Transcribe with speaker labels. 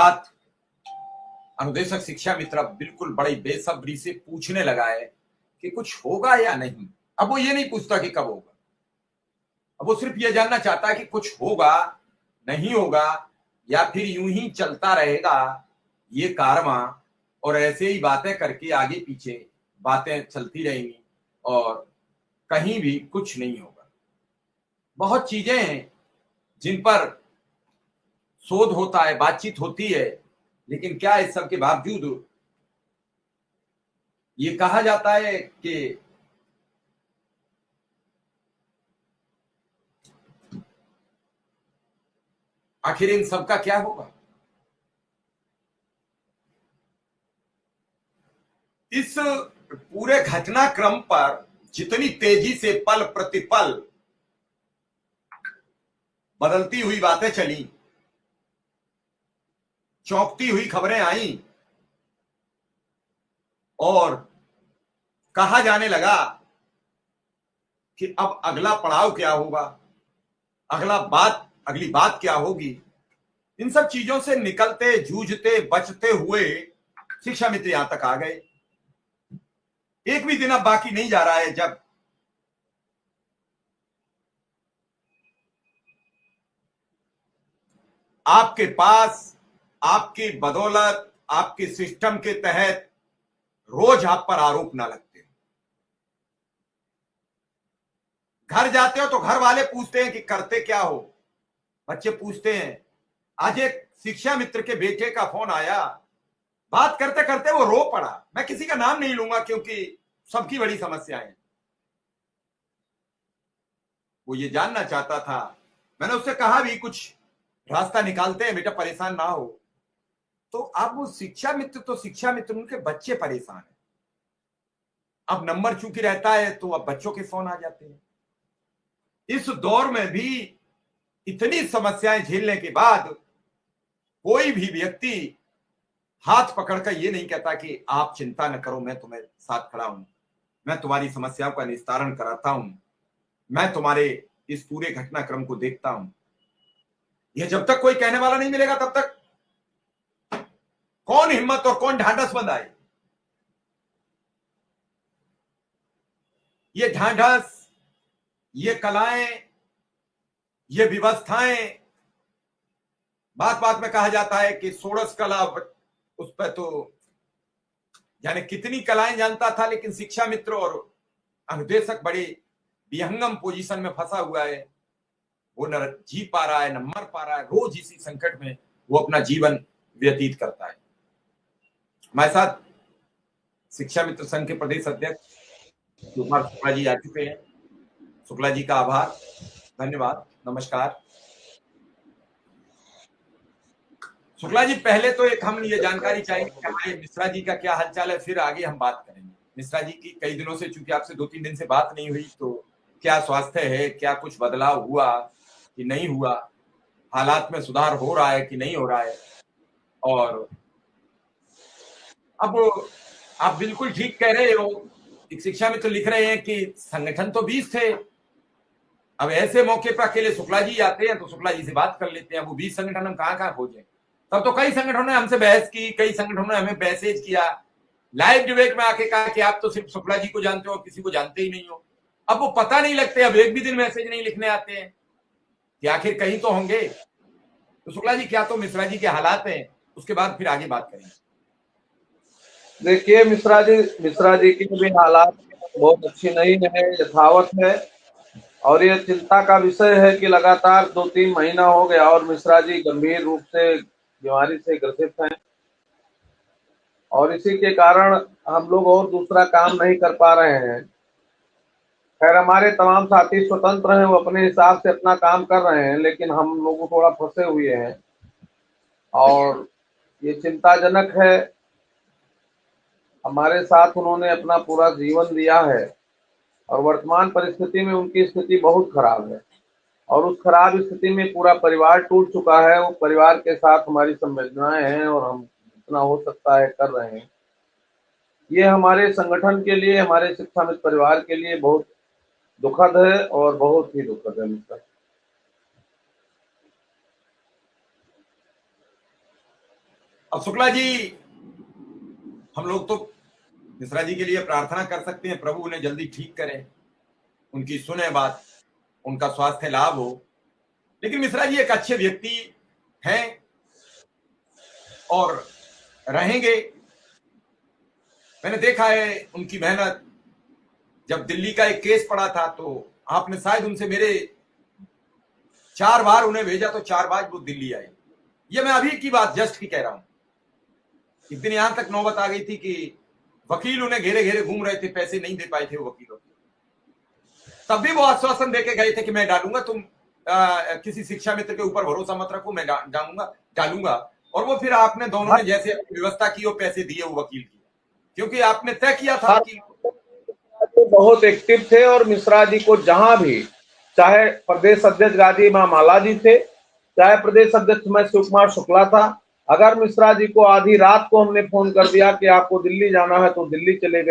Speaker 1: बात अनुदेशक शिक्षा मित्र बिल्कुल बड़ी बेसब्री से पूछने लगा है कि कुछ होगा या नहीं। अब वो ये नहीं पूछता कि कब होगा, अब वो सिर्फ ये जानना चाहता है कि कुछ होगा, नहीं होगा, या फिर यूं ही चलता रहेगा ये कारवां, और ऐसे ही बातें करके आगे पीछे बातें चलती रहेंगी और कहीं भी कुछ नहीं होगा। बहुत चीजें हैं जिन पर शोध होता है, बातचीत होती है, लेकिन क्या इस सब के बावजूद ये कहा जाता है कि आखिर इन सब का क्या होगा। इस पूरे घटनाक्रम पर जितनी तेजी से पल प्रतिपल बदलती हुई बातें चली, चौंकती हुई खबरें आई और कहा जाने लगा कि अब अगला पड़ाव क्या होगा, अगली बात क्या होगी, इन सब चीजों से निकलते, जूझते, बचते हुए शिक्षा मित्र यहां तक आ गए। एक भी दिन अब बाकी नहीं जा रहा है जब आपके पास, आपकी बदौलत, आपके सिस्टम के तहत रोज आप पर आरोप ना लगते। घर जाते हो तो घर वाले पूछते हैं कि करते क्या हो, बच्चे पूछते हैं। आज एक शिक्षा मित्र के बेटे का फोन आया, बात करते करते वो रो पड़ा। मैं किसी का नाम नहीं लूंगा क्योंकि सबकी बड़ी समस्याएं। वो ये जानना चाहता था, मैंने उससे कहा भी कुछ रास्ता निकालते हैं बेटा, परेशान ना हो। तो अब वो शिक्षा मित्र तो शिक्षा मित्र, उनके बच्चे परेशान हैं। अब नंबर चूंकि रहता है तो अब बच्चों के फोन आ जाते हैं। इस दौर में भी इतनी समस्याएं झेलने के बाद कोई भी व्यक्ति हाथ पकड़कर ये नहीं कहता कि आप चिंता न करो, मैं तुम्हें साथ खड़ा हूं, मैं तुम्हारी समस्याओं का निस्तारण कराता हूं, मैं तुम्हारे इस पूरे घटनाक्रम को देखता हूं। यह जब तक कोई कहने वाला नहीं मिलेगा तब तक कौन हिम्मत और कौन ढांढस बंधाए। ये ढांढस, ये कलाएं, ये व्यवस्थाएं, बात बात में कहा जाता है कि षोडश कला, उस पर तो यानी कितनी कलाएं जानता था, लेकिन शिक्षा मित्र और अनुदेशक बड़े विहंगम पोजीशन में फंसा हुआ है। वो न जी पा रहा है, न मर पा रहा है, रोज इसी संकट में वो अपना जीवन व्यतीत करता है। हमारे साथ शिक्षा मित्र संघ के प्रदेश अध्यक्ष कुमार शुक्ला जी आ चुके हैं। शुक्ला जी का आभार, धन्यवाद, नमस्कार। शुक्ला जी, पहले तो एक हम ये जानकारी चाहेंगे कि हमारे मिश्रा जी का क्या हालचाल है, फिर आगे हम बात करेंगे। मिश्रा जी की कई दिनों से, चूंकि आपसे 2-3 दिन से बात नहीं हुई, तो क्या स्वास्थ्य है, क्या कुछ बदलाव हुआ कि नहीं हुआ, हालात में सुधार हो रहा है कि नहीं हो रहा है। और अब आप बिल्कुल ठीक कह रहे हो, एक शिक्षा मित्र लिख रहे हैं कि संगठन तो 20 थे, अब ऐसे मौके पर अकेले शुक्ला जी आते हैं तो शुक्ला जी से बात कर लेते हैं। वो 20 संगठन हम कहां खोजें। तब तो कई संगठनों ने हमसे बहस की, कई संगठनों ने हमें मैसेज किया, लाइव डिबेट में आके कहा कि आप तो सिर्फ शुक्ला जी को जानते हो, किसी को जानते ही नहीं हो। अब वो पता नहीं लगते, अब एक भी दिन मैसेज नहीं लिखने आते हैं कि आखिर कहीं तो होंगे। तो शुक्ला जी, क्या तो मिश्रा जी के हालात हैं, उसके बाद फिर आगे बात करेंगे।
Speaker 2: देखिए, मिश्रा जी की भी हालात बहुत अच्छी नहीं है, यथावत है। और ये चिंता का विषय है कि लगातार 2-3 महीना हो गया और मिश्रा जी गंभीर रूप से बीमारी से ग्रसित हैं और इसी के कारण हम लोग और दूसरा काम नहीं कर पा रहे हैं। खैर, हमारे तमाम साथी स्वतंत्र हैं, वो अपने हिसाब से अपना काम कर रहे हैं, लेकिन हम लोग थोड़ा फंसे हुए हैं और ये चिंताजनक है। हमारे साथ उन्होंने अपना पूरा जीवन दिया है और वर्तमान परिस्थिति में उनकी स्थिति बहुत खराब है और उस खराब स्थिति में पूरा परिवार टूट चुका है। वो परिवार के साथ हमारी संवेदनाएं हैं और हम जितना हो सकता है कर रहे हैं। ये हमारे संगठन के लिए, हमारे शिक्षा मित्र परिवार के लिए बहुत दुखद है और बहुत ही दुखद है। मित्र,
Speaker 1: अब शुक्ला जी, हम लोग तो मिश्रा जी के लिए प्रार्थना कर सकते हैं, प्रभु उन्हें जल्दी ठीक करें, उनकी सुने बात, उनका स्वास्थ्य लाभ हो। लेकिन मिश्रा जी एक अच्छे व्यक्ति हैं और रहेंगे। मैंने देखा है उनकी मेहनत। जब दिल्ली का एक केस पड़ा था तो आपने शायद उनसे मेरे 4 बार उन्हें भेजा, तो 4 बार वो दिल्ली आए। ये मैं अभी की बात जस्ट की कह रहा हूं। एक दिन यहां तक नौबत आ गई थी कि वकील उन्हें घेरे घेरे घूम रहे थे, पैसे नहीं दे पाए थे वो वकीलों को। तब भी वो आश्वासन देके गए थे कि मैं डालूंगा, तुम किसी शिक्षा मित्र के ऊपर भरोसा मत रखो, मैं डालूंगा। और वो फिर आपने दोनों ने जैसे व्यवस्था की वो पैसे दिए वो वकील की, क्योंकि आपने तय किया था कि
Speaker 2: बहुत एक्टिव थे। और मिश्रा जी को जहां भी, चाहे प्रदेश अध्यक्ष गादी मां माला जी थे, चाहे प्रदेश अध्यक्ष में शिव कुमार शुक्ला था, अगर मिश्रा जी को आधी रात को हमने फोन कर दिया कि आपको दिल्ली जाना है तो दिल्ली चले गए।